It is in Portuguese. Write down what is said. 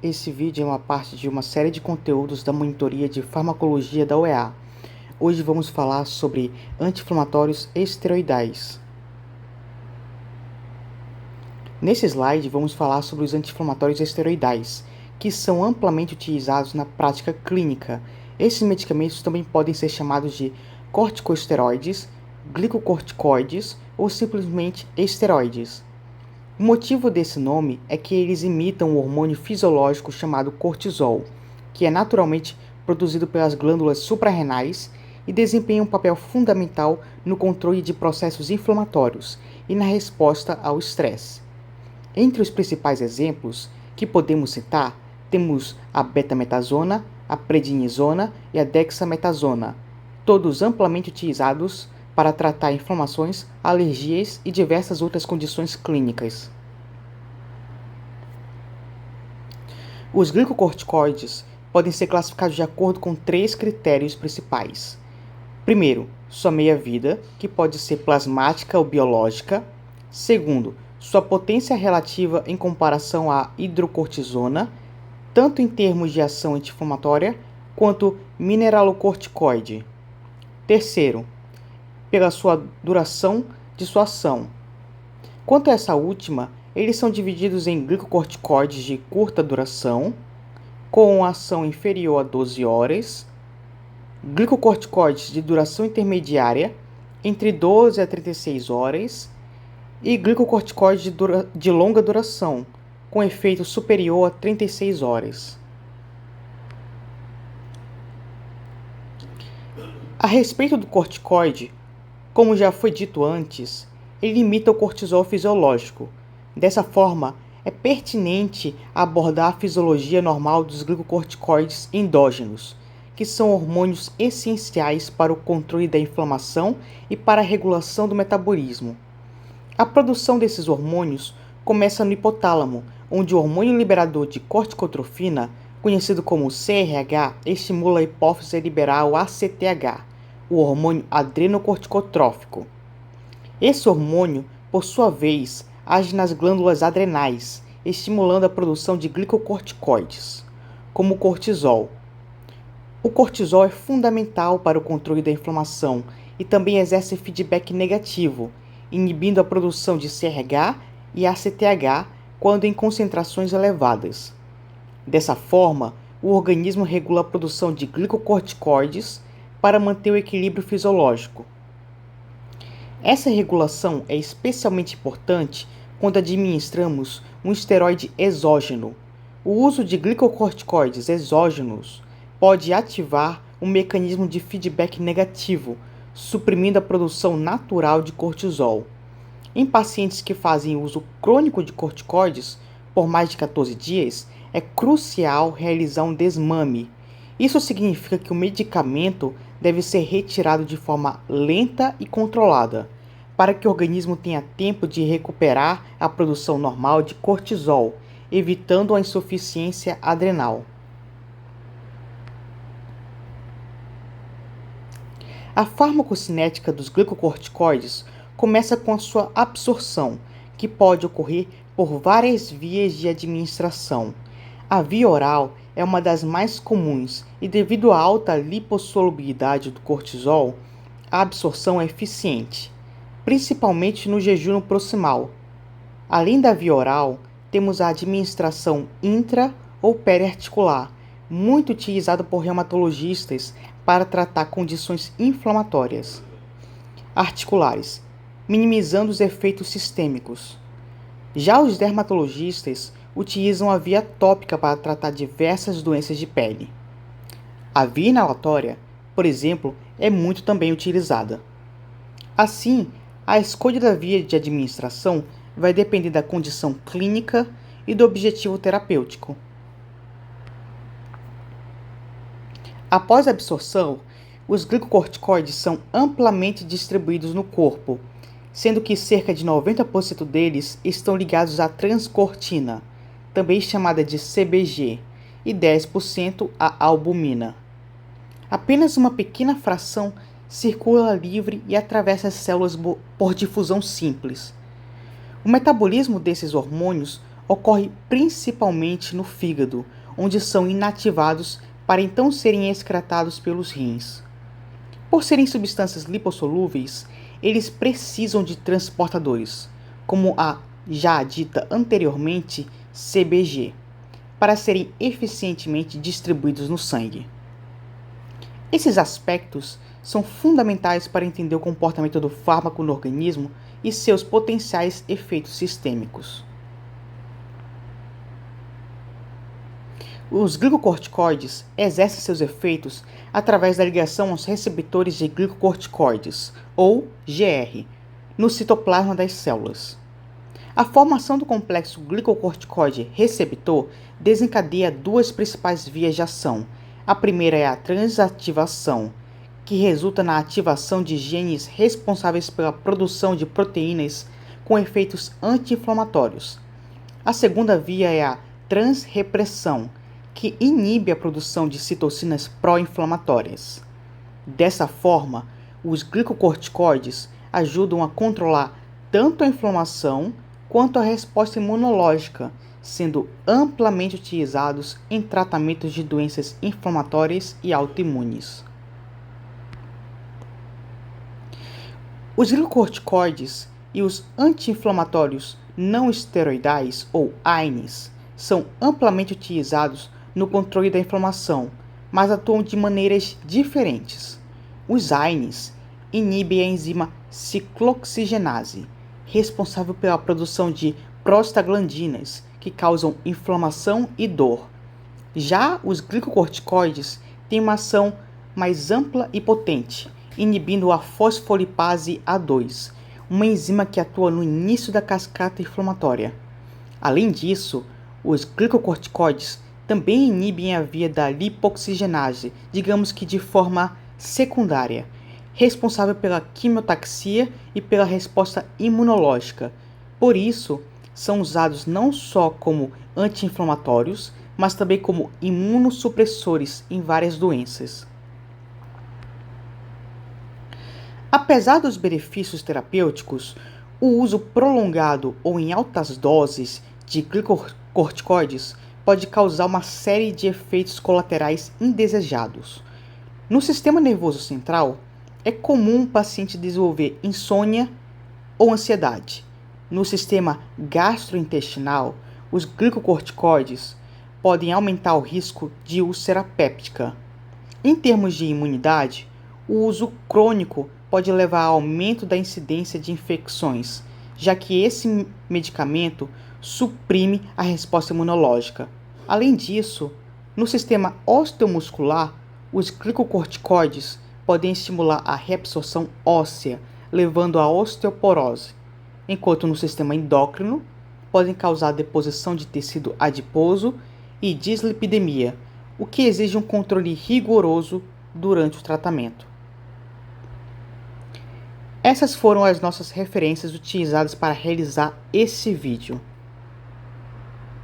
Esse vídeo é uma parte de uma série de conteúdos da monitoria de farmacologia da UEA. Hoje vamos falar sobre anti-inflamatórios esteroidais. Nesse slide vamos falar sobre os anti-inflamatórios esteroidais, que são amplamente utilizados na prática clínica. Esses medicamentos também podem ser chamados de corticosteroides, glicocorticoides ou simplesmente esteroides. O motivo desse nome é que eles imitam o hormônio fisiológico chamado cortisol, que é naturalmente produzido pelas glândulas suprarrenais e desempenha um papel fundamental no controle de processos inflamatórios e na resposta ao estresse. Entre os principais exemplos que podemos citar, temos a betametasona, a prednisona e a dexametasona, todos amplamente utilizados para tratar inflamações, alergias e diversas outras condições clínicas. Os glicocorticoides podem ser classificados de acordo com 3 critérios principais. Primeiro, sua meia-vida, que pode ser plasmática ou biológica. Segundo, sua potência relativa em comparação à hidrocortisona, tanto em termos de ação anti-inflamatória quanto mineralocorticoide. Terceiro, pela sua duração de sua ação. Quanto a essa última, eles são divididos em glicocorticoides de curta duração, com ação inferior a 12 horas, glicocorticoides de duração intermediária, entre 12 a 36 horas, e glicocorticoides de longa duração, com efeito superior a 36 horas. A respeito do corticoide, como já foi dito antes, ele imita o cortisol fisiológico. Dessa forma, é pertinente abordar a fisiologia normal dos glicocorticoides endógenos, que são hormônios essenciais para o controle da inflamação e para a regulação do metabolismo. A produção desses hormônios começa no hipotálamo, onde o hormônio liberador de corticotrofina, conhecido como CRH, estimula a hipófise a liberar o ACTH, o hormônio adrenocorticotrófico. Esse hormônio, por sua vez, age nas glândulas adrenais, estimulando a produção de glicocorticoides, como o cortisol. O cortisol é fundamental para o controle da inflamação e também exerce feedback negativo, inibindo a produção de CRH e ACTH quando em concentrações elevadas. Dessa forma, o organismo regula a produção de glicocorticoides para manter o equilíbrio fisiológico. Essa regulação é especialmente importante quando administramos um esteroide exógeno. O uso de glicocorticoides exógenos pode ativar um mecanismo de feedback negativo, suprimindo a produção natural de cortisol. Em pacientes que fazem uso crônico de corticoides por mais de 14 dias, é crucial realizar um desmame. Isso significa que o medicamento deve ser retirado de forma lenta e controlada, para que o organismo tenha tempo de recuperar a produção normal de cortisol, evitando a insuficiência adrenal. A farmacocinética dos glicocorticoides começa com a sua absorção, que pode ocorrer por várias vias de administração. A via oral é uma das mais comuns e, devido à alta lipossolubilidade do cortisol, a absorção é eficiente, principalmente no jejum proximal. Além da via oral, temos a administração intra ou periarticular, muito utilizada por reumatologistas para tratar condições inflamatórias articulares, minimizando os efeitos sistêmicos. Já os dermatologistas utilizam a via tópica para tratar diversas doenças de pele. A via inalatória, por exemplo, é muito também utilizada. Assim, a escolha da via de administração vai depender da condição clínica e do objetivo terapêutico. Após a absorção, os glicocorticoides são amplamente distribuídos no corpo, sendo que cerca de 90% deles estão ligados à transcortina, também chamada de CBG, e 10% à albumina. Apenas uma pequena fração circula livre e atravessa as células por difusão simples. O metabolismo desses hormônios ocorre principalmente no fígado, onde são inativados para então serem excretados pelos rins. Por serem substâncias lipossolúveis, eles precisam de transportadores, como a já dita anteriormente CBG, para serem eficientemente distribuídos no sangue. Esses aspectos são fundamentais para entender o comportamento do fármaco no organismo e seus potenciais efeitos sistêmicos. Os glicocorticoides exercem seus efeitos através da ligação aos receptores de glicocorticoides, ou GR, no citoplasma das células. A formação do complexo glicocorticoide-receptor desencadeia duas principais vias de ação. A primeira é a transativação, que resulta na ativação de genes responsáveis pela produção de proteínas com efeitos anti-inflamatórios. A segunda via é a transrepressão, que inibe a produção de citocinas pró-inflamatórias. Dessa forma, os glicocorticoides ajudam a controlar tanto a inflamação quanto a resposta imunológica, sendo amplamente utilizados em tratamentos de doenças inflamatórias e autoimunes. Os glicocorticoides e os anti-inflamatórios não esteroidais, ou AINES, são amplamente utilizados no controle da inflamação, mas atuam de maneiras diferentes. Os AINES inibem a enzima ciclooxigenase, responsável pela produção de prostaglandinas, que causam inflamação e dor. Já os glicocorticoides têm uma ação mais ampla e potente, inibindo a fosfolipase A2, uma enzima que atua no início da cascata inflamatória. Além disso, os glicocorticoides também inibem a via da lipoxigenase, digamos que de forma secundária, responsável pela quimiotaxia e pela resposta imunológica. Por isso, são usados não só como anti-inflamatórios, mas também como imunossupressores em várias doenças. Apesar dos benefícios terapêuticos, o uso prolongado ou em altas doses de glicocorticoides pode causar uma série de efeitos colaterais indesejados. No sistema nervoso central, é comum o paciente desenvolver insônia ou ansiedade. No sistema gastrointestinal, os glicocorticoides podem aumentar o risco de úlcera péptica. Em termos de imunidade, o uso crônico pode levar ao aumento da incidência de infecções, já que esse medicamento suprime a resposta imunológica. Além disso, no sistema osteomuscular, os glicocorticoides podem estimular a reabsorção óssea, levando à osteoporose, enquanto no sistema endócrino podem causar deposição de tecido adiposo e dislipidemia, o que exige um controle rigoroso durante o tratamento. Essas foram as nossas referências utilizadas para realizar esse vídeo.